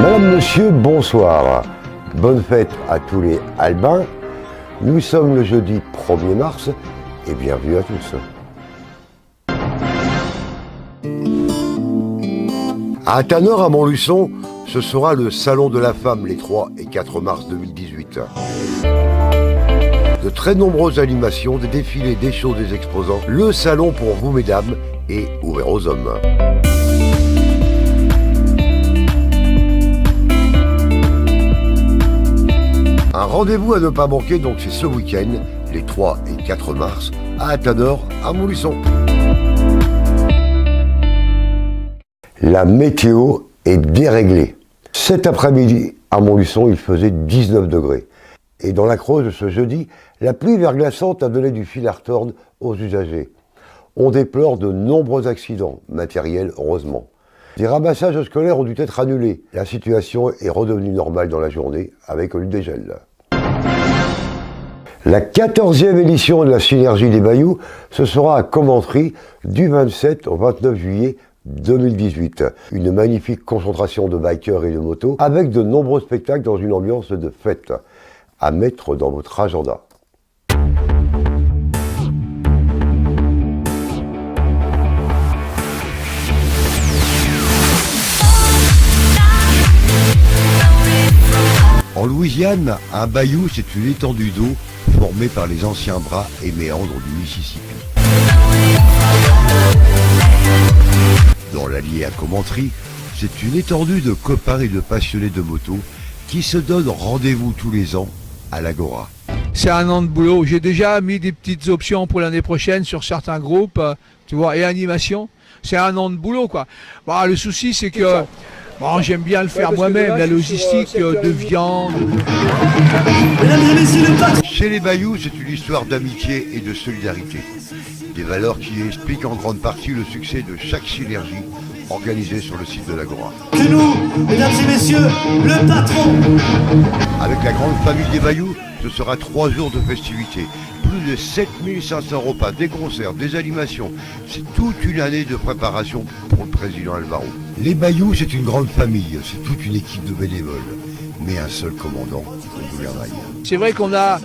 Madame, Monsieur, bonsoir. Bonne fête à tous les Albins. Nous sommes le jeudi 1er mars et bienvenue à tous. À Tanor, à Montluçon, ce sera le Salon de la Femme les 3 et 4 mars 2018. De très nombreuses animations, des défilés, des shows, des exposants. Le salon pour vous, mesdames, est ouvert aux hommes. Un rendez-vous à ne pas manquer, donc c'est ce week-end, les 3 et 4 mars, à Tanor, à Montluçon. La météo est déréglée. Cet après-midi, à Montluçon, il faisait 19 degrés. Et dans la Creuse, ce jeudi, la pluie verglaçante a donné du fil à retordre aux usagers. On déplore de nombreux accidents, matériels heureusement. Des ramassages scolaires ont dû être annulés. La situation est redevenue normale dans la journée avec du dégel. La 14e édition de la Synergie des Bayous, ce sera à Commentry du 27 au 29 juillet 2018. Une magnifique concentration de bikers et de motos avec de nombreux spectacles dans une ambiance de fête à mettre dans votre agenda. En Louisiane, un bayou, c'est une étendue d'eau formée par les anciens bras et méandres du Mississippi. Dans l'Allier à Commentry, c'est une étendue de copains et de passionnés de moto qui se donnent rendez-vous tous les ans à l'Agora. C'est un an de boulot. J'ai déjà mis des petites options pour l'année prochaine sur certains groupes, tu vois, et animation. C'est un an de boulot, quoi. Bon, le souci, c'est que j'aime bien le faire moi-même, la logistique de viande. Chez les Bayous, c'est une histoire d'amitié et de solidarité. Des valeurs qui expliquent en grande partie le succès de chaque synergie organisée sur le site de l'Agora. C'est nous, mesdames et messieurs, le patron. Avec la grande famille des Bayous, ce sera 3 jours de festivités. Plus de 7500 repas, des concerts, des animations. C'est toute une année de préparation pour le président Alvaro. Les Bayous, c'est une grande famille, c'est toute une équipe de bénévoles. Mais un seul commandant, le gouvernail. C'est vrai qu'on a...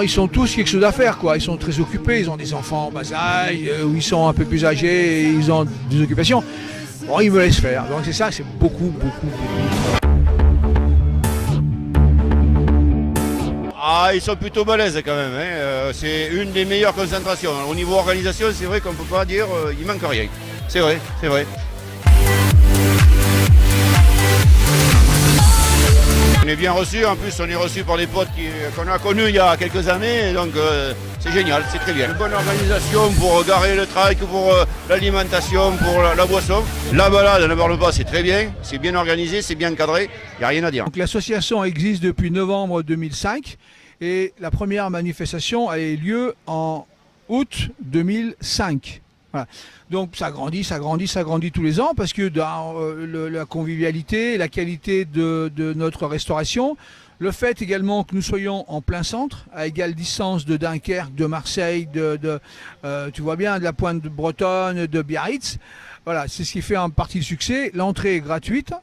ils sont tous quelque chose à faire, quoi. Ils sont très occupés, ils ont des enfants en bas âge, ou ils sont un peu plus âgés, et ils ont des occupations. Ils me laissent faire. Donc c'est ça, c'est beaucoup. Ah, ils sont plutôt balèzes quand même. C'est une des meilleures concentrations. Au niveau organisation, c'est vrai qu'on ne peut pas dire qu'il manque rien. C'est vrai. On est bien reçus, en plus on est reçus par des potes qu'on a connus il y a quelques années, donc c'est génial, c'est très bien. Une bonne organisation pour garer le trike, pour l'alimentation, pour la boisson. La balade, ne parle pas, c'est très bien, c'est bien organisé, c'est bien cadré, il n'y a rien à dire. Donc l'association existe depuis novembre 2005 et la première manifestation a eu lieu en août 2005. Voilà. Donc ça grandit tous les ans parce que dans la convivialité, la qualité de notre restauration, le fait également que nous soyons en plein centre, à égale distance de Dunkerque, de Marseille, tu vois bien, de la Pointe bretonne, de Biarritz, voilà, c'est ce qui fait en partie le succès. L'entrée est gratuite.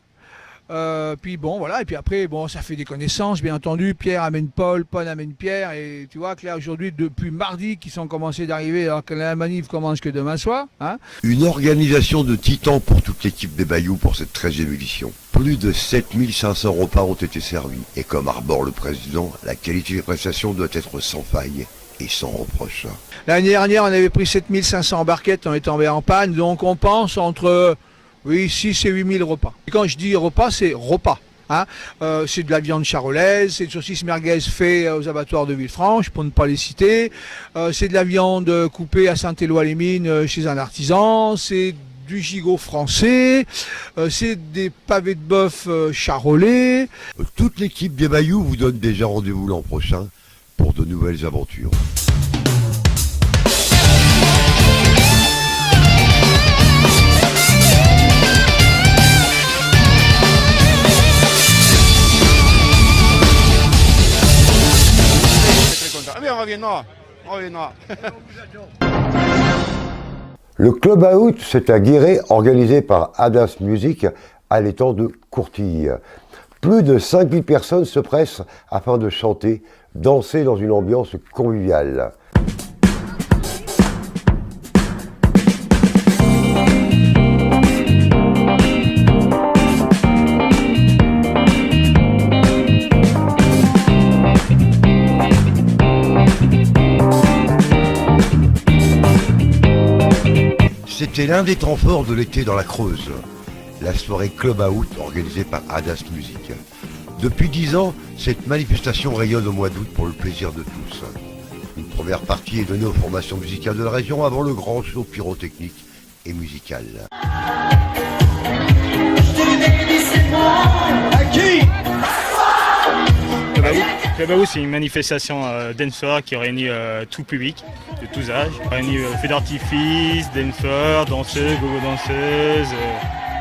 Puis et puis après ça fait des connaissances, bien entendu. Pierre amène Paul amène Pierre, et tu vois que là aujourd'hui depuis mardi qu'ils sont commencés d'arriver alors que la manif commence que demain soir, hein. Une organisation de titans pour toute l'équipe des Bayous pour cette 13e édition. Plus de 7500 repas ont été servis et comme arbore le président, la qualité des prestations doit être sans faille et sans reproche. L'année dernière on avait pris 7500 barquettes, on est tombé en panne, donc on pense entre 6 et 8000 repas. Et quand je dis repas, c'est repas. Hein. C'est de la viande charolaise, c'est de saucisses merguez fait aux abattoirs de Villefranche, pour ne pas les citer. C'est de la viande coupée à Saint-Éloi-les-Mines chez un artisan. C'est du gigot français. C'est des pavés de bœuf charolais. Toute l'équipe des Bayous vous donne déjà rendez-vous l'an prochain pour de nouvelles aventures. Mais on reviendra. Le Club Out, c'est à Guéret, organisé par Adas Music à l'étang de Courtille. Plus de 5000 personnes se pressent afin de chanter, danser dans une ambiance conviviale. C'était l'un des temps forts de l'été dans la Creuse, la soirée Club Out organisée par Adas Music. Depuis 10 ans, cette manifestation rayonne au mois d'août pour le plaisir de tous. Une première partie est donnée aux formations musicales de la région avant le grand show pyrotechnique et musical. Club Out, c'est une manifestation dancefloor qui réunit tout public, de tous âges. Réunit feux d'artifice, dancefloor, danseuses, gogo danseuses.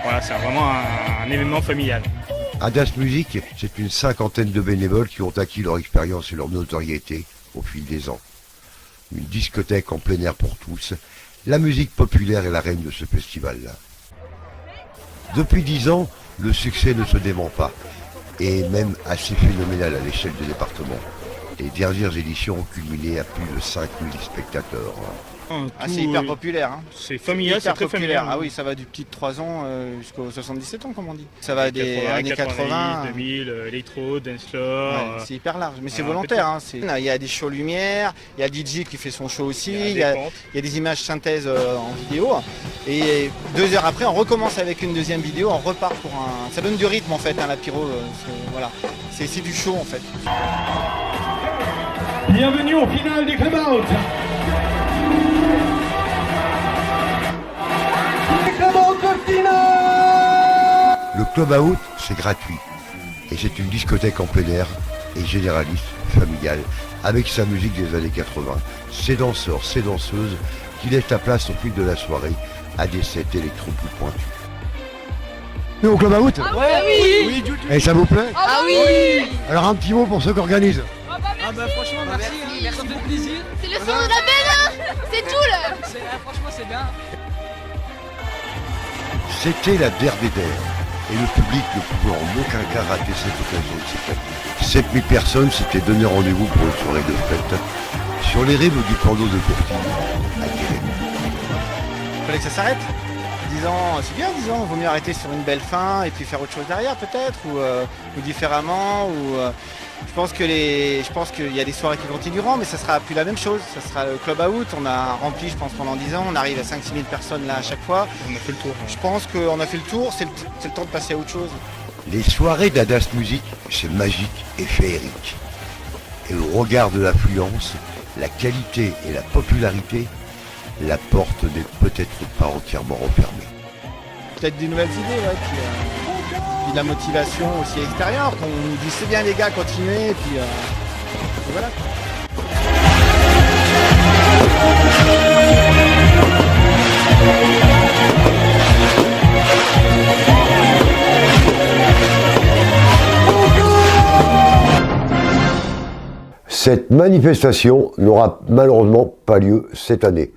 Voilà, c'est vraiment un événement familial. Adas Music, c'est une cinquantaine de bénévoles qui ont acquis leur expérience et leur notoriété au fil des ans. Une discothèque en plein air pour tous, la musique populaire est la reine de ce festival-là. Depuis 10 ans, le succès ne se dément pas, et est même assez phénoménal à l'échelle du département. Les dernières éditions ont culminé à plus de 5000 spectateurs. C'est hyper populaire. Hein. C'est familial, c'est très familial. Ah oui, ça va du petit de 3 ans jusqu'aux 77 ans, comme on dit. Ça va des années 80. 2000, électro, dancefloor. Ouais, c'est hyper large, mais c'est volontaire. Hein. Il y a des shows lumière, il y a DJ qui fait son show aussi, il y a des images synthèse en vidéo. Et 2 heures après, on recommence avec une deuxième vidéo, on repart pour un... Ça donne du rythme en fait, hein, la pyro. Voilà. C'est du show en fait. Bienvenue au final du Club Out. Le Club Out, c'est gratuit. Et c'est une discothèque en plein air et généraliste, familiale, avec sa musique des années 80, ses danseurs, ses danseuses, qui laissent la place au fil de la soirée à des sets électro plus pointus. Et au Club Out ? Ah oui. Et ça vous plaît ? Ah oui. Alors un petit mot pour ceux qui organisent. Ah bah franchement merci, ça me fait plaisir. C'est le son de la belle, hein. C'est tout là. Franchement c'est bien. C'était la der des der, et le public ne pouvait en aucun cas rater cette occasion de cette année. 7000 personnes s'étaient donné rendez-vous pour une soirée de fête sur les rives du plan d'eau de Courtille, à Guérémy. Il fallait que ça s'arrête. 10 ans, c'est bien 10 ans, il vaut mieux arrêter sur une belle fin et puis faire autre chose derrière peut-être, ou différemment, je pense qu'il y a des soirées qui continueront, mais ça sera plus la même chose. Ça sera le Club Out, on a rempli je pense pendant 10 ans, on arrive à 5-6 000 personnes là à chaque fois. On a fait le tour. Je pense qu'on a fait le tour, c'est le temps de passer à autre chose. Les soirées d'Adas Music, c'est magique et féerique. Et au regard de l'affluence, la qualité et la popularité, la porte n'est peut-être pas entièrement refermée. Peut-être des nouvelles idées, puis de la motivation aussi extérieure, qu'on nous dit c'est bien les gars, continuez, et puis voilà. Cette manifestation n'aura malheureusement pas lieu cette année.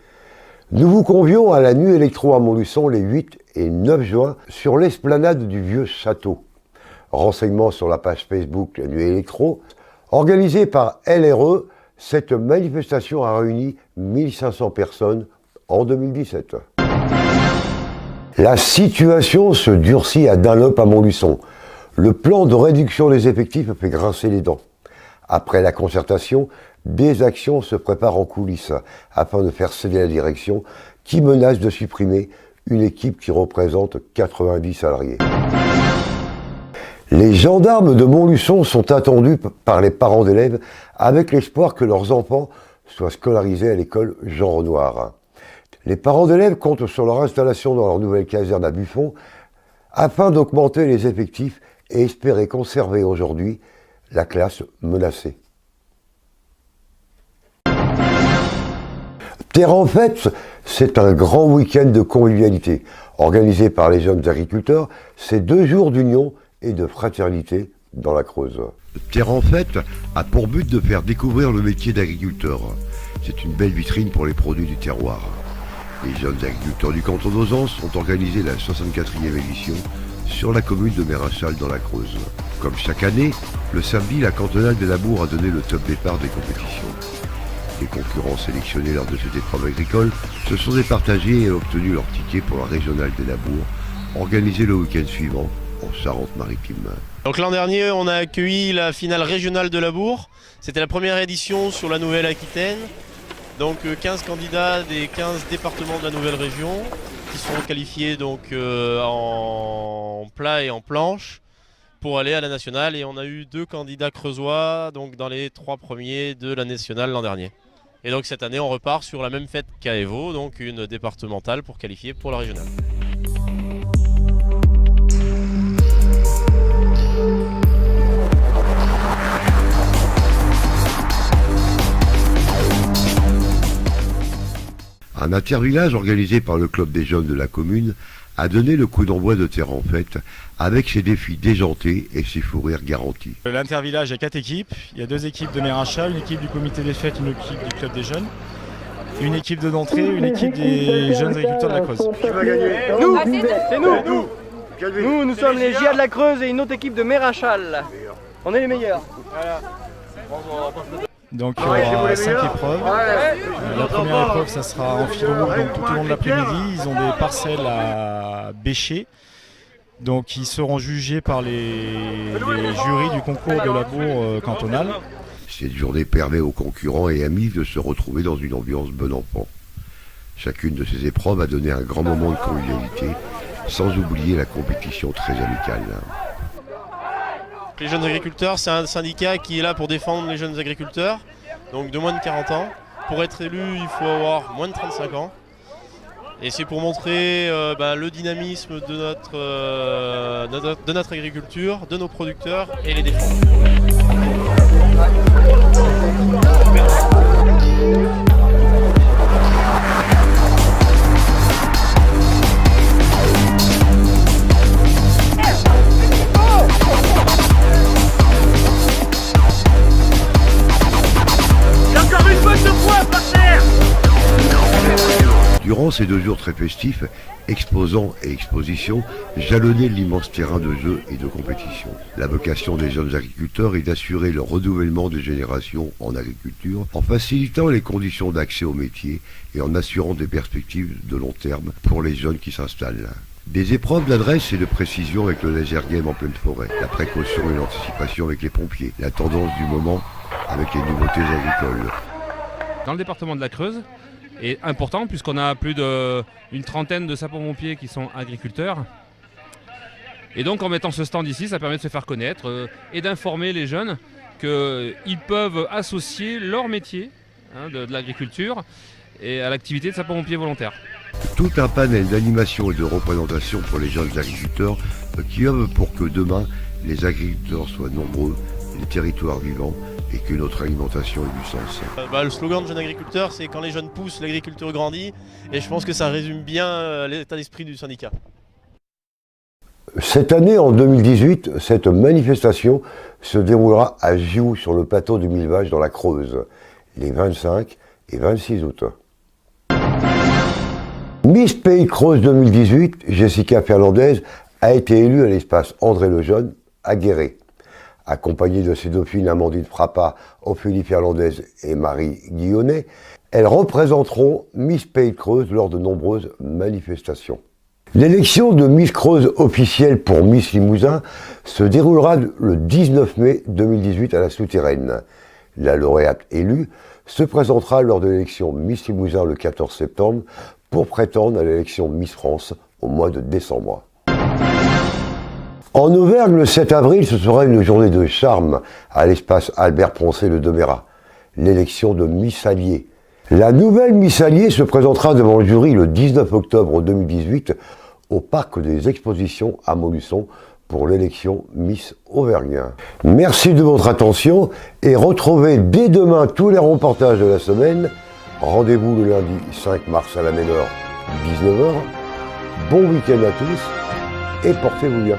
Nous vous convions à la nuit électro à Montluçon les 8 et 9 juin sur l'esplanade du Vieux Château. Renseignements sur la page Facebook La Nuit Électro. Organisée par LRE, cette manifestation a réuni 1500 personnes en 2017. La situation se durcit à Dunlop à Montluçon. Le plan de réduction des effectifs fait grincer les dents. Après la concertation, des actions se préparent en coulisses afin de faire céder la direction qui menace de supprimer une équipe qui représente 90 salariés. Les gendarmes de Montluçon sont attendus par les parents d'élèves avec l'espoir que leurs enfants soient scolarisés à l'école Jean Renoir. Les parents d'élèves comptent sur leur installation dans leur nouvelle caserne à Buffon afin d'augmenter les effectifs et espérer conserver aujourd'hui la classe menacée. Terre en fête, c'est un grand week-end de convivialité. Organisé par les jeunes agriculteurs, c'est 2 jours d'union et de fraternité dans la Creuse. Terre en fête a pour but de faire découvrir le métier d'agriculteur. C'est une belle vitrine pour les produits du terroir. Les jeunes agriculteurs du canton d'Auzance ont organisé la 64e édition sur la commune de Mérachal dans la Creuse. Comme chaque année, le samedi, la cantonale de Labour a donné le top départ des compétitions. Les concurrents sélectionnés lors de cette épreuve agricole se sont départagés et ont obtenu leur ticket pour la régionale des Labour, organisée le week-end suivant en Charente-Maritime. Donc l'an dernier, on a accueilli la finale régionale de Labour. C'était la première édition sur la Nouvelle-Aquitaine. Donc 15 candidats des 15 départements de la nouvelle région qui sont qualifiés donc, en plat et en planche pour aller à la nationale. Et on a eu 2 candidats creusois donc, dans les 3 premiers de la nationale l'an dernier. Et donc cette année, on repart sur la même fête qu'à Évaux, donc une départementale pour qualifier pour la régionale. Un intervillage organisé par le club des jeunes de la commune a donné le coup d'envoi de terre en fête avec ses défis déjantés et ses fous rires garantis. L'intervillage, il y a 4 équipes. Il y a 2 équipes de Mérachal, une équipe du comité des fêtes, une équipe du club des jeunes. Une équipe de d'entrée, une équipe des jeunes agriculteurs de la Creuse. Qui va gagner? Nous, c'est nous. Nous sommes les GIA de la Creuse et une autre équipe de Mérachal. On est les meilleurs. Voilà. Donc il y aura 5 épreuves. La première épreuve, ça sera en fil rouge, donc tout au long de l'après-midi. Ils ont des parcelles à bêcher. Donc ils seront jugés par les jurys du concours de Labour cantonal. Cette journée permet aux concurrents et amis de se retrouver dans une ambiance bon enfant. Chacune de ces épreuves a donné un grand moment de convivialité, sans oublier la compétition très amicale. Les jeunes agriculteurs, c'est un syndicat qui est là pour défendre les jeunes agriculteurs, donc de moins de 40 ans. Pour être élu, il faut avoir moins de 35 ans. Et c'est pour montrer le dynamisme de notre agriculture, de nos producteurs et les défendre. Durant ces 2 jours très festifs, exposants et expositions jalonnaient l'immense terrain de jeu et de compétition. La vocation des jeunes agriculteurs est d'assurer le renouvellement des générations en agriculture en facilitant les conditions d'accès au métier et en assurant des perspectives de long terme pour les jeunes qui s'installent. Des épreuves d'adresse et de précision avec le laser game en pleine forêt, la précaution et l'anticipation avec les pompiers, la tendance du moment avec les nouveautés agricoles. Dans le département de la Creuse, est important puisqu'on a plus d'une trentaine de sapeurs-pompiers qui sont agriculteurs. Et donc en mettant ce stand ici, ça permet de se faire connaître et d'informer les jeunes qu'ils peuvent associer leur métier de l'agriculture et à l'activité de sapeurs-pompiers volontaires. Tout un panel d'animation et de représentation pour les jeunes agriculteurs qui œuvrent pour que demain, les agriculteurs soient nombreux, les territoires vivants et que notre alimentation ait du sens. Le slogan de Jeunes Agriculteurs, c'est quand les jeunes poussent, l'agriculture grandit. Et je pense que ça résume bien l'état d'esprit du syndicat. Cette année, en 2018, cette manifestation se déroulera à Gioux, sur le plateau du Mille Vaches dans la Creuse, les 25 et 26 août. Miss Pays Creuse 2018, Jessica Fernandez, a été élue à l'espace André Lejeune à Guéret. Accompagnée de ses dauphines Amandine Frappa, Ophélie Fernandez et Marie Guillonnet, elles représenteront Miss Pays de Creuse lors de nombreuses manifestations. L'élection de Miss Creuse officielle pour Miss Limousin se déroulera le 19 mai 2018 à la Souterraine. La lauréate élue se présentera lors de l'élection Miss Limousin le 14 septembre pour prétendre à l'élection Miss France au mois de décembre. En Auvergne, le 7 avril, ce sera une journée de charme à l'espace Albert Poncet de Domérat, l'élection de Miss Allier. La nouvelle Miss Allier se présentera devant le jury le 19 octobre 2018 au Parc des Expositions à Montluçon pour l'élection Miss Auvergne. Merci de votre attention et retrouvez dès demain tous les reportages de la semaine. Rendez-vous le lundi 5 mars à la même heure, 19h. Bon week-end à tous et portez-vous bien.